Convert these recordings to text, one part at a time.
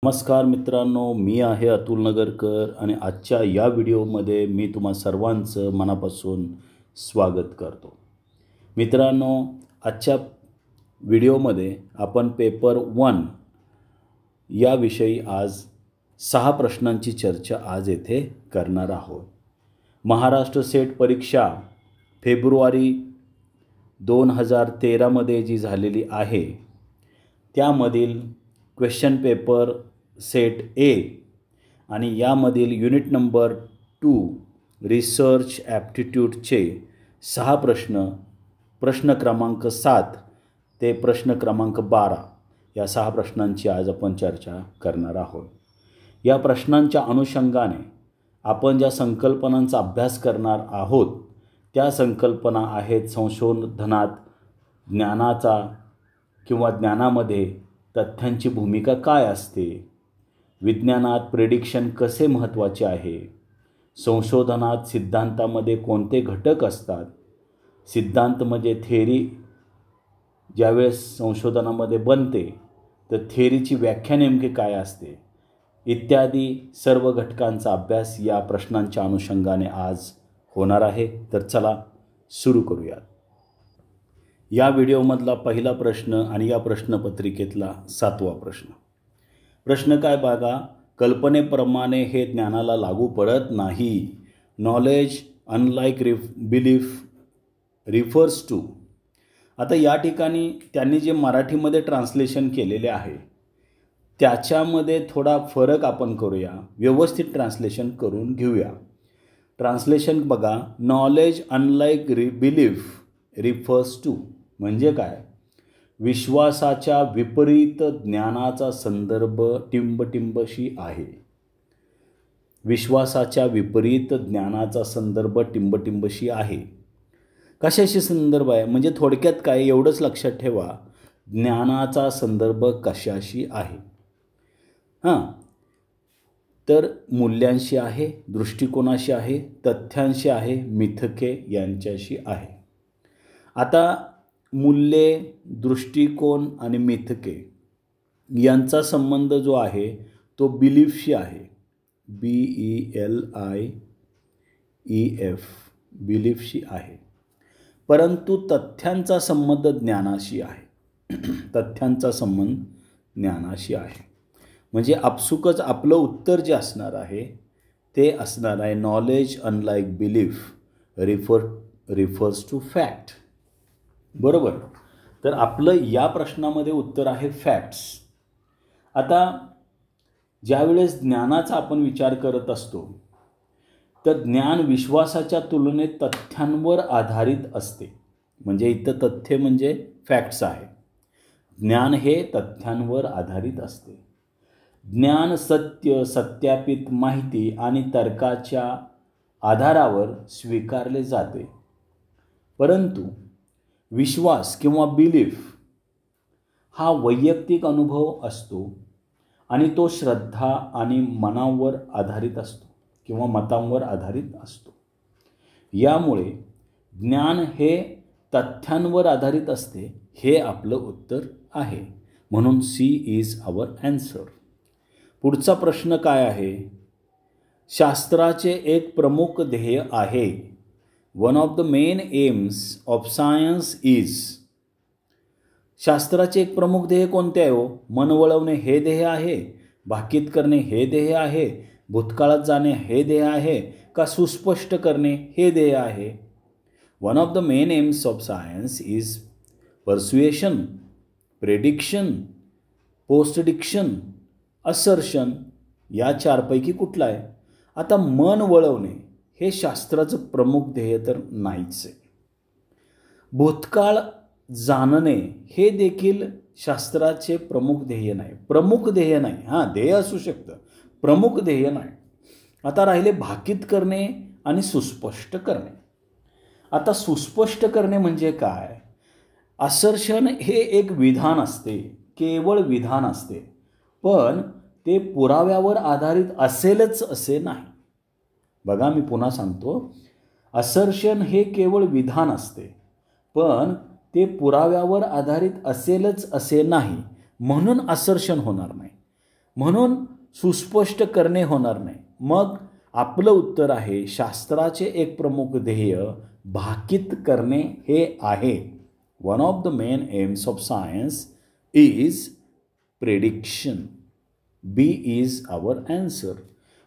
नमस्कार मित्रांनो, मी आहे अतुल नगरकर आणि आजच्या या व्हिडिओमध्ये मी तुम्हा सर्वांचं मनापासून स्वागत करतो. मित्रांनो, आजच्या व्हिडिओमध्ये आपण पेपर 1 याविषयी आज 6 प्रश्नांची चर्चा आज येथे करणार आहोत. महाराष्ट्र सेट परीक्षा फेब्रुवारी 2013मध्ये जी झालेली आहे त्यामधील क्वेश्चन पेपर सेट ए आणि यामधील युनिट नंबर 2 रिसर्च ॲप्टिट्यूडचे 6 प्रश्न क्रमांक 7 ते प्रश्न क्रमांक 12 या 6 प्रश्नांची आज आपण चर्चा करणार आहोत. या प्रश्नांच्या अनुषंगाने आपण ज्या संकल्पनांचा अभ्यास करणार आहोत त्या संकल्पना आहेत संशोधनात ज्ञानाचा किंवा ज्ञानामध्ये तथ्यांची भूमिका काय असते, विज्ञानात प्रेडिक्शन कसे महत्त्वाचे आहे, संशोधनात सिद्धांतामध्ये कोणते घटक असतात, सिद्धांत म्हणजे थेअरी ज्यावेळेस संशोधनामध्ये बनते तर थेअरीची व्याख्या नेमकी काय असते इत्यादी सर्व घटकांचा अभ्यास या प्रश्नांच्या अनुषंगाने आज होणार आहे. तर चला सुरू करूयात. या व्हिडिओमधला पहिला प्रश्न आणि या प्रश्नपत्रिकेतला 7वा प्रश्न काय बघा. कल्पनेप्रमाणे हे ज्ञानाला लागू पडत नाही. Knowledge unlike belief refers to. आता या ठिकाणी त्यांनी जे मराठीमध्ये ट्रान्सलेशन केलेले आहे त्याच्यामध्ये थोडा फरक आपण करूया, व्यवस्थित ट्रान्सलेशन करून घेऊया. ट्रान्सलेशन बघा. Knowledge unlike belief refers to म्हणजे काय, विश्वासाच्या विपरीत ज्ञानाचा संदर्भ टिंबटिंबशी आहे. विश्वासाच्या विपरीत ज्ञानाचा संदर्भ टिंबटिंबशी आहे. कशाशी संदर्भ आहे म्हणजे थोडक्यात काय एवढंच लक्षात ठेवा, ज्ञानाचा संदर्भ कशाशी आहे. तर मूल्यांशी आहे, दृष्टिकोनाशी आहे, तथ्यांशी आहे, मिथके यांच्याशी आहे. आता मूल्ये, दृष्टिकोन आणि मिथके यांचा संबंध जो आहे तो बिलीफशी आहे. BELIEF बिलीफशी आहे. परंतु तथ्यांचा संबंध ज्ञानाशी आहे. तथ्यांचा संबंध ज्ञानाशी आहे. म्हणजे आपसुकच आपलं उत्तर जे असणार आहे ते असणार आहे knowledge unlike belief refers to fact. बरोबर. तर आपलं या प्रश्नामध्ये उत्तर आहे फॅक्ट्स. आता ज्यावेळेस ज्ञानाचा आपण विचार करत असतो तर ज्ञान विश्वासाच्या तुलनेत तथ्यांवर आधारित असते. म्हणजे इथं तथ्य म्हणजे फॅक्ट्स आहे. ज्ञान हे तथ्यांवर आधारित असते. ज्ञान सत्य, सत्यापित माहिती आणि तर्काच्या आधारावर स्वीकारले जाते. परंतु विश्वास किंवा बिलीफ हा वैयक्तिक अनुभव असतो आणि तो श्रद्धा आणि मनावर आधारित असतो किंवा मतांवर आधारित असतो. यामुळे ज्ञान हे तथ्यांवर आधारित असते. हे आपलं उत्तर आहे. म्हणून C इज आवर ॲन्सर. पुढचा प्रश्न काय आहे. शास्त्राचे एक प्रमुख ध्येय आहे. One of the main aims of science is. शास्त्राचे एक प्रमुख ध्येय कोणते आहे हो. मन वळवणे हे ध्येय आहे, भाकीत करणे हे ध्येय आहे, भूतकाळात जाणे हे ध्येय आहे का सुस्पष्ट करणे हे ध्येय आहे. One of the main aims of science is persuasion, prediction, postdiction, assertion. या 4पैकी कुठला आहे. आता मन वळवणे हे शास्त्राचं प्रमुख ध्येय तर नाहीच आहे. भूतकाळ जाणणे हे देखील शास्त्राचे प्रमुख ध्येय नाही. प्रमुख ध्येय नाही. ध्येय असू शकतं, प्रमुख ध्येय नाही. आता राहिले भाकीत करणे आणि सुस्पष्ट करणे. आता सुस्पष्ट करणे म्हणजे काय. असर्शन हे एक विधान असते, केवळ विधान असते, पण ते पुराव्यावर आधारित असेलच असे नाही. बघा मी पुन्हा सांगतो. असर्शन हे केवळ विधान असते पण ते पुराव्यावर आधारित असेलच असे नाही. म्हणून असर्शन होणार नाही. म्हणून सुस्पष्ट करणे होणार नाही. मग आपलं उत्तर आहे शास्त्राचे एक प्रमुख ध्येय भाकीत करणे हे आहे. One of the main aims of science is prediction. B is our answer.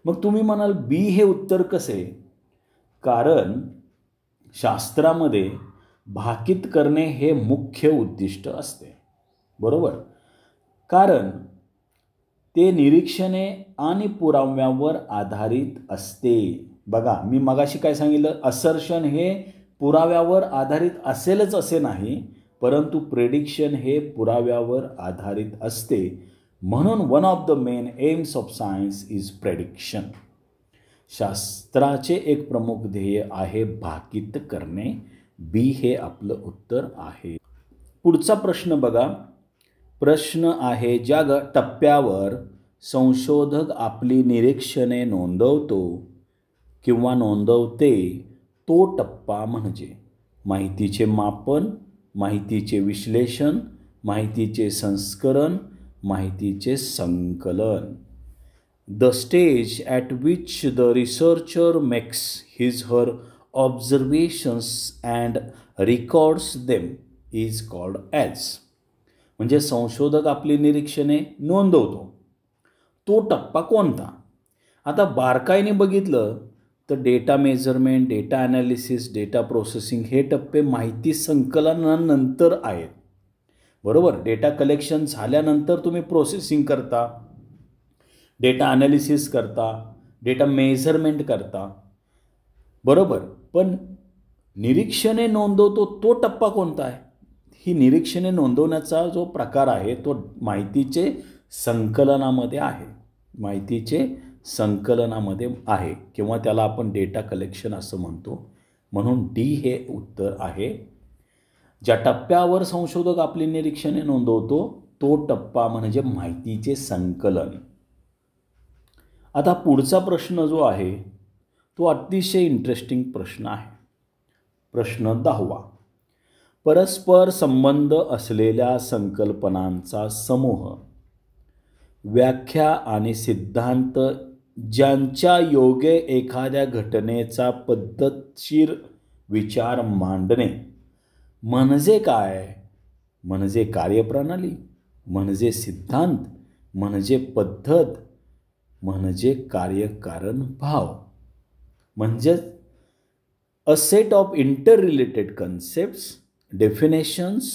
मग तुम्ही म्हणाल बी हे उत्तर कसे? कारण शास्त्रामध्ये भाकीत करणे हे मुख्य उद्दिष्ट असते, बरोबर. कारण ते निरीक्षणे आणि पुराव्यावर आधारित असते. बघा, मी मगाशी काय सांगितलं, असर्शन हे पुराव्यावर आधारित असेलच असे नाही, परंतु प्रेडिक्शन हे पुराव्यावर आधारित असते. म्हणून one of the main aims of science is prediction. शास्त्राचे एक प्रमुख ध्येय आहे भाकीत करणे. बी हे आपलं उत्तर आहे. पुढचा प्रश्न बघा. प्रश्न आहे, ज्या टप्प्यावर संशोधक आपली निरीक्षणे नोंदवतो किंवा नोंदवते तो टप्पा म्हणजे माहितीचे मापन, माहितीचे विश्लेषण, माहितीचे संस्करण, माहितीचे संकलन. The stage at which the researcher makes his her observations and records them is called as. म्हणजे संशोधक आपली निरीक्षणे नोंदवतो तो टप्पा कोणता? आता बारकाईने बघितलं तर data measurement, data analysis, data processing हे टप्पे माहिती संकलनानंतर आहेत, बरोबर. डेटा कलेक्शन झाल्यानंतर तुम्ही प्रोसेसिंग करता, डेटा ॲनालिसिस करता, डेटा मेजरमेंट करता, बरोबर. पण निरीक्षणे नोंदवतो तो टप्पा कोणता आहे? ही निरीक्षणे नोंदवण्याचा जो प्रकार आहे तो माहितीचे संकलनामध्ये आहे. माहितीचे संकलनामध्ये आहे किंवा त्याला आपण डेटा कलेक्शन असं म्हणतो. म्हणून डी हे उत्तर आहे. ज्या टप्प्यावर संशोधक आपली निरीक्षणे नोंदवतो तो टप्पा म्हणजे माहितीचे संकलन. आता पुढचा प्रश्न जो आहे तो अतिशय इंटरेस्टिंग प्रश्न आहे. प्रश्न 10वा. परस्पर संबंध असलेल्या संकल्पनांचा समूह, व्याख्या आणि सिद्धांत ज्यांच्या योगे एखाद्या घटनेचा पद्धतशीर विचार मांडणे म्हणजे काय? म्हणजे कार्यप्रणाली, म्हणजे सिद्धांत, म्हणजे पद्धत, म्हणजे कार्यकारण भाव. म्हणजे a set of interrelated concepts, definitions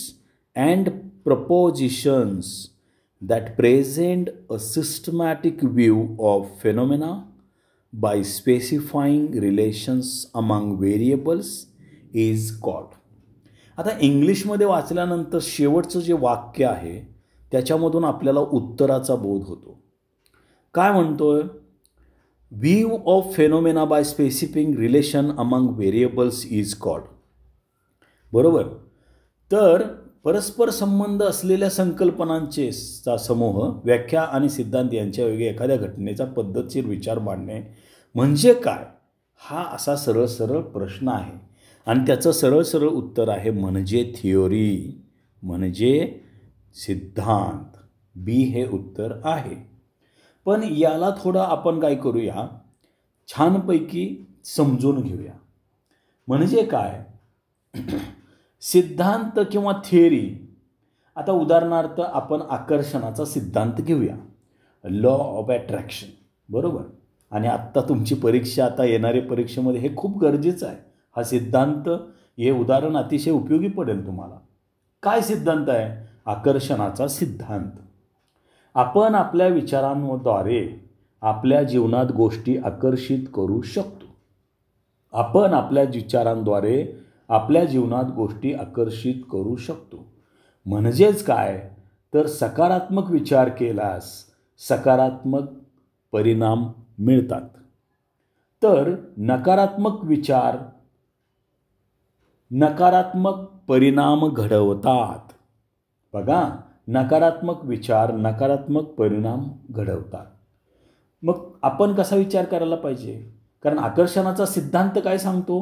and propositions that present a systematic view of phenomena by specifying relations among variables is called. आता इंग्लिशमध्ये वाचल्यानंतर शेवटचं जे वाक्य आहे त्याच्यामधून आपल्याला उत्तराचा बोध होतो. काय म्हणतोय? View of phenomena by specifying relation among variables is called. बरोबर. तर परस्पर संबंध असलेल्या संकल्पनांचे समूह, व्याख्या आणि सिद्धांत यांच्या योगे एखाद्या घटनेचा पद्धतशीर विचार मांडणे म्हणजे काय? हा असा सरळ सरळ प्रश्न आहे आणि त्याचं सरळ सरळ उत्तर आहे म्हणजे थिओरी, म्हणजे सिद्धांत. बी हे उत्तर आहे. पण याला थोडं आपण काय करूया, छानपैकी समजून घेऊया. म्हणजे काय? सिद्धांत किंवा थिअरी. आता उदाहरणार्थ आपण आकर्षणाचा सिद्धांत घेऊया, लॉ ऑफ अट्रॅक्शन, बरोबर. आणि आत्ता तुमची परीक्षा, आता येणाऱ्या परीक्षेमध्ये हे खूप गरजेचं आहे. हा सिद्धांत, हे उदाहरण अतिशय उपयोगी पडेल तुम्हाला. काय सिद्धांत आहे? आकर्षणाचा सिद्धांत. आपण आपल्या विचारांद्वारे आपल्या जीवनात गोष्टी आकर्षित करू शकतो. आपण आपल्या विचारांद्वारे आपल्या जीवनात गोष्टी आकर्षित करू शकतो. म्हणजेच काय? तर सकारात्मक विचार केल्यास सकारात्मक परिणाम मिळतात, तर नकारात्मक विचार नकारात्मक परिणाम घडवतात. बघा, नकारात्मक विचार नकारात्मक परिणाम घडवतात. मग आपण कसा विचार करायला पाहिजे? कारण आकर्षणाचा सिद्धांत काय सांगतो?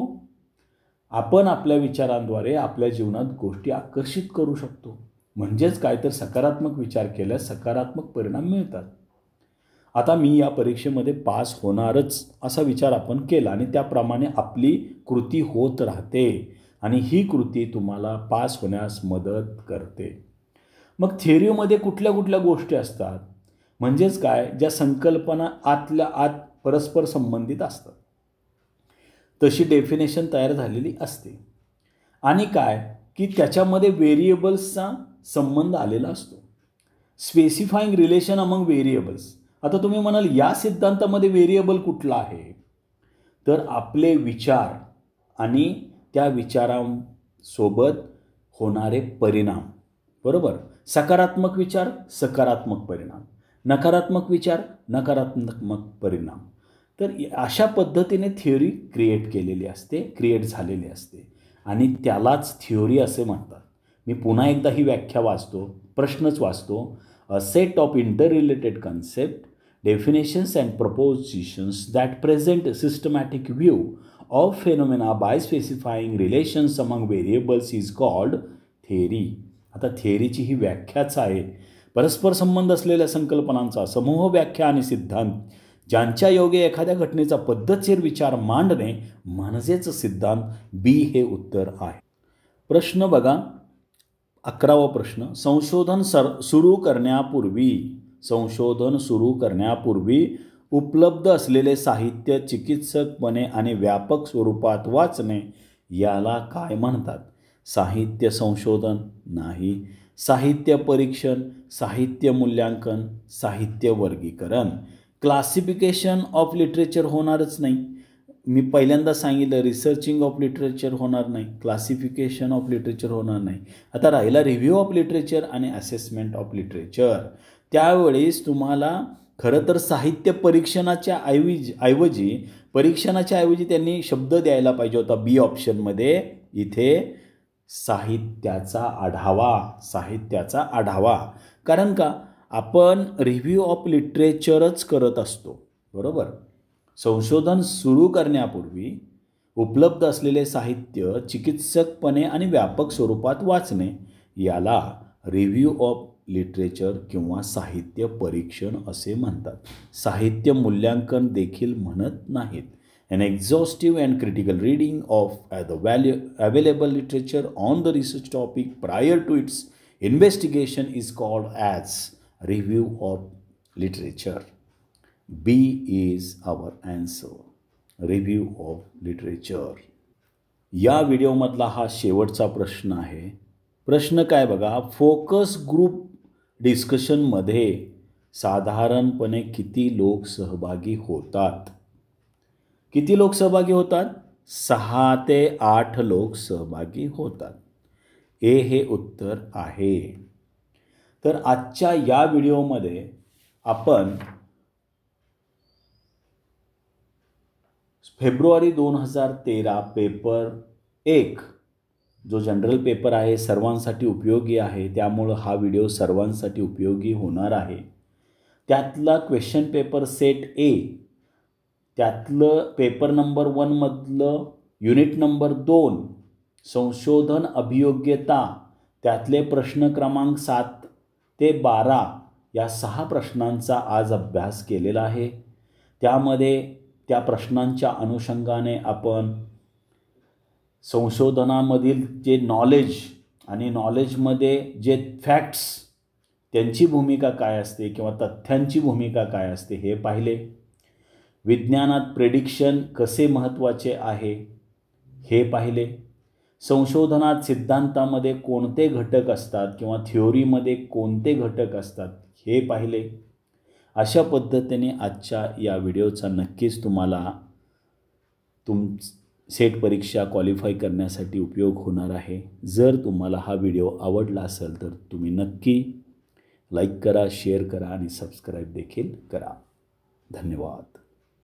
आपण आपल्या विचारांद्वारे आपल्या जीवनात गोष्टी आकर्षित करू शकतो. म्हणजेच काय? तर सकारात्मक विचार केल्यास सकारात्मक परिणाम मिळतात. आता मी या परीक्षेमध्ये पास होणारच असा विचार आपण केला आणि त्याप्रमाणे आपली कृती होत राहते आणि ही कृती तुम्हाला पास होण्यास मदत करते. मग थिअरीमध्ये कुठल्या कुठल्या गोष्टी असतात, म्हणजेच काय, ज्या संकल्पना आतल्या आत परस्पर संबंधित असतात तशी डेफिनेशन तयार झालेली असते. आणि काय की त्याच्यामध्ये व्हेरिएबल्सचा संबंध आलेला असतो. स्पेसिफाईंग रिलेशन अमंग व्हेरिएबल्स. आता तुम्ही म्हणाल या सिद्धांतामध्ये व्हेरिएबल कुठला आहे, तर आपले विचार आणि त्या विचारांसोबत होणारे परिणाम. बरोबर. सकारात्मक विचार सकारात्मक परिणाम, नकारात्मक विचार नकारात्मक परिणाम. तर अशा पद्धतीने थिअरी क्रिएट झालेली असते आणि त्यालाच थिअरी असे म्हणतात. मी पुन्हा एकदा ही व्याख्या वाचतो, प्रश्नच वाचतो. A set of interrelated concept, definitions and propositions that present systematic view of phenomena by specifying relations among variables is called theory. आता थिअरीची ही व्याख्याच आहे परस्पर संबंध असलेल्या संकल्पनांचा समूह, व्याख्या आणि सिद्धांत ज्यांच्या योगे एखाद्या घटनेचा पद्धतशीर विचार मांडणे म्हणजेच सिद्धांत. बी हे उत्तर आहे. प्रश्न बघा, 11वा प्रश्न. संशोधन सुरू करण्यापूर्वी उपलब्ध असलेले साहित्य चिकित्सकपणे आणि व्यापक स्वरूपात वाचणे याला काय म्हणतात? साहित्य संशोधन नाही, साहित्य परीक्षण, साहित्य मूल्यांकन, साहित्य वर्गीकरण. क्लासिफिकेशन ऑफ लिटरेचर होणारच नाही. मी पहिल्यांदा सांगितलं रिसर्चिंग ऑफ लिटरेचर होणार नाही, क्लासिफिकेशन ऑफ लिटरेचर होणार नाही. आता राहिला रिव्ह्यू ऑफ लिटरेचर आणि असेसमेंट ऑफ लिटरेचर. त्यावेळेस तुम्हाला खरं तर साहित्य परीक्षणाच्या ऐवजी त्यांनी शब्द द्यायला पाहिजे होता बी ऑप्शनमध्ये. इथे साहित्याचा आढावा. कारण का, आपण रिव्ह्यू ऑफ लिटरेचरच करत असतो. बरोबर. संशोधन सुरू करण्यापूर्वी उपलब्ध असलेले साहित्य चिकित्सकपणे आणि व्यापक स्वरूपात वाचणे याला रिव्ह्यू ऑफ लिटरेचर किंवा साहित्य परीक्षण असे म्हणतात. साहित्य मूल्यांकन देखील म्हणत नाहीत. An exhaustive and critical reading of the available literature on the research topic prior to its investigation is called as review of literature. B is our answer. Review of literature. या व्हिडिओमधला हा शेवटचा प्रश्न आहे. प्रश्न काय बघा, फोकस ग्रुप डिस्कशनमध्ये साधारणपणे किती लोक सहभागी होतात? किती लोक सहभागी होतात? 6 ते 8 लोक सहभागी होतात. ए हे उत्तर आहे. तर आजच्या या व्हिडिओमध्ये आपण फेब्रुवारी 2013 पेपर 1 जो जनरल पेपर आहे सर्वांसाठी उपयोगी आहे, त्यामुळं हा व्हिडिओ सर्वांसाठी उपयोगी होणार आहे. त्यातला क्वेश्चन पेपर सेट ए, त्यातलं पेपर नंबर 1 मधलं युनिट नंबर 2 संशोधन अभियोग्यता, त्यातले प्रश्न क्रमांक 7 ते 12 या 6 प्रश्नांचा आज अभ्यास केलेला आहे. त्यामध्ये त्या प्रश्नांच्या अनुषंगाने आपण संशोधनामधील जे नॉलेज आणि नॉलेजमध्ये जे फॅक्ट्स त्यांची भूमिका काय असते किंवा तथ्यांची भूमिका काय असते हे पाहिले. विज्ञानात प्रेडिक्शन कसे महत्त्वाचे आहे हे पाहिले. संशोधनात सिद्धांतामध्ये कोणते घटक असतात किंवा थिओरीमध्ये कोणते घटक असतात हे पाहिले. अशा पद्धतीने आजच्या या व्हिडिओचा नक्कीच तुम्हाला सेट परीक्षा क्वालिफाय करण्यासाठी उपयोग होणार आहे. जर तुम्हाला हा व्हिडिओ आवडला असेल तर तुम्ही नक्की लाईक करा, शेअर करा आणि सबस्क्राईब देखील करा. धन्यवाद.